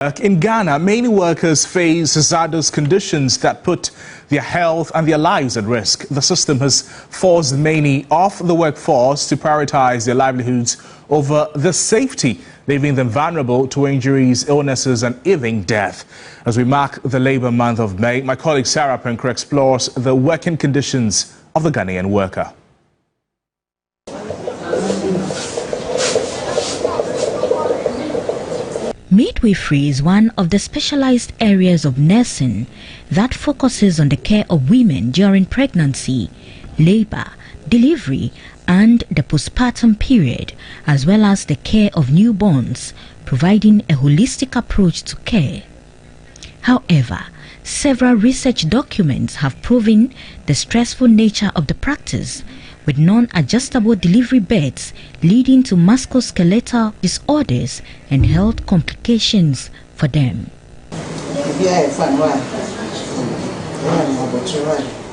In Ghana, many workers face hazardous conditions that put their health and their lives at risk. The system has forced many off the workforce to prioritize their livelihoods over the safety, leaving them vulnerable to injuries, illnesses and even death. As we mark the Labour Month of May, my colleague Sarah Penker explores the working conditions of the Ghanaian worker. Midwifery is one of the specialized areas of nursing that focuses on the care of women during pregnancy, labor, delivery and the postpartum period, as well as the care of newborns, providing a holistic approach to care. However, several research documents have proven the stressful nature of the practice, with non-adjustable delivery beds leading to musculoskeletal disorders and health complications for them.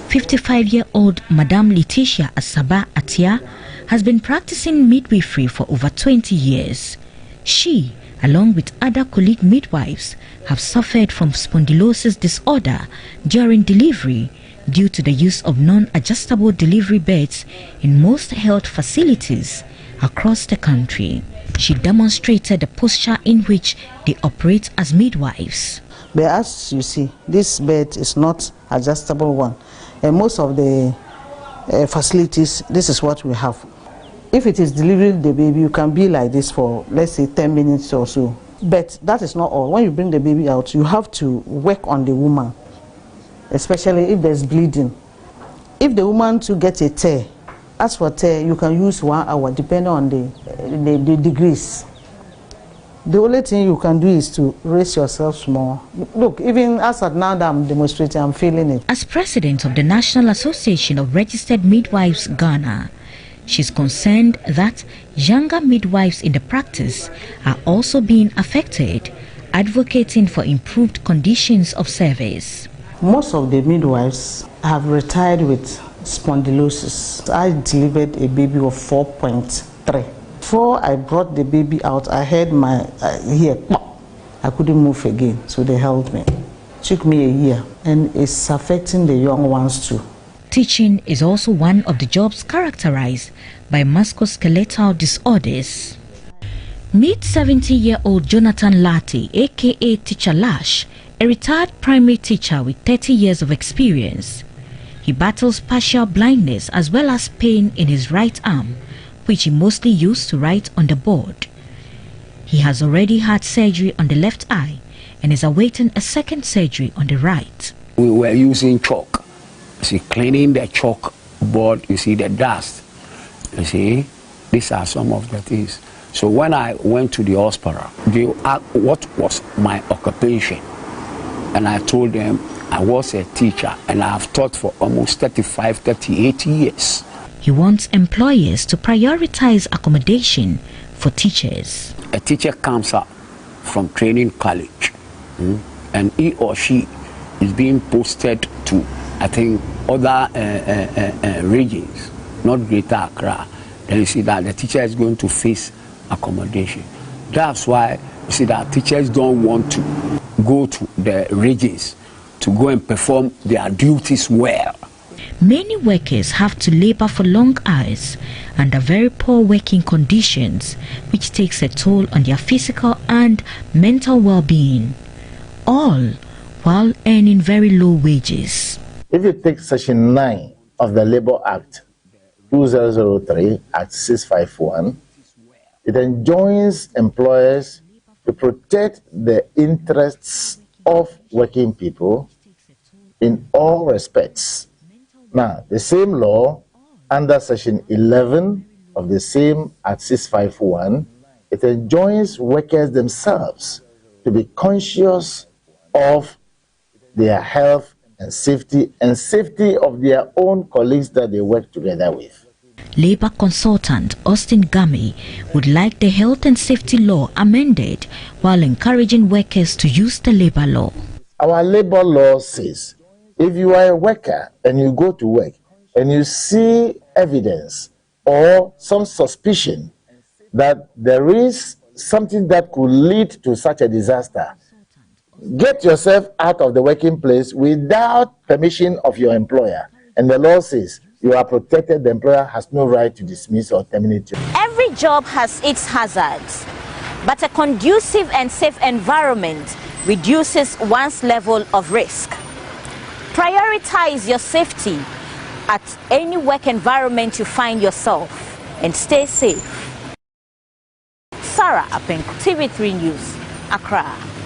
55-year-old Madame Letitia Asaba Atia has been practicing midwifery for over 20 years. She, along with other colleague midwives, have suffered from spondylosis disorder during delivery due to the use of non-adjustable delivery beds in most health facilities across the country. She demonstrated the posture in which they operate as midwives. But as you see, this bed is not adjustable one. And most of the facilities, this is what we have. If it is delivering the baby, you can be like this for, let's say, 10 minutes or so. But that is not all. When you bring the baby out, you have to work on the woman, especially if there's bleeding. If the woman to get a tear, as for tear, you can use 1 hour depending on the degrees. The only thing you can do is to raise yourself small. Look, even as at now that I'm demonstrating, I'm feeling it. As president of the National Association of Registered Midwives Ghana, she's concerned that younger midwives in the practice are also being affected, advocating for improved conditions of service. Most of the midwives have retired with spondylosis. I delivered a baby of 4.3. Before I brought the baby out, I had my ear. I couldn't move again, so they held me. It took me a year, and it's affecting the young ones too. Teaching is also one of the jobs characterized by musculoskeletal disorders. Mid-70-year-old Jonathan Lati, aka Teacher Lash, a retired primary teacher with 30 years of experience. He battles partial blindness as well as pain in his right arm, which he mostly used to write on the board. He has already had surgery on the left eye and is awaiting a second surgery on the right. We were using chalk. See, cleaning the chalk board, you see the dust. You see, these are some of the things. So when I went to the hospital, they asked what was my occupation. And I told them I was a teacher and I have taught for almost 38 years. He wants employers to prioritize accommodation for teachers. A teacher comes up from training college and he or she is being posted to, I think, other regions, not Greater Accra. Then you see that the teacher is going to face accommodation. That's why you see that teachers don't want to go to the regions to go and perform their duties well. Many workers have to labor for long hours under very poor working conditions, which takes a toll on their physical and mental well-being, all while earning very low wages. If you take Section 9 of the Labour Act 2003, Act 651, it enjoins employers to protect the interests of working people in all respects. Now, the same law, under Section 11 of the same Act 651, it enjoins workers themselves to be conscious of their health and safety of their own colleagues that they work together with. Labor consultant Austin Gami would like the health and safety law amended while encouraging workers to use the labor law. Our labor law says, if you are a worker and you go to work and you see evidence or some suspicion that there is something that could lead to such a disaster, get yourself out of the working place without permission of your employer. And the law says you are protected, the employer has no right to dismiss or terminate you. Every job has its hazards, but a conducive and safe environment reduces one's level of risk. Prioritize your safety at any work environment you find yourself and stay safe. Sarah Apenko, TV3 News, Accra.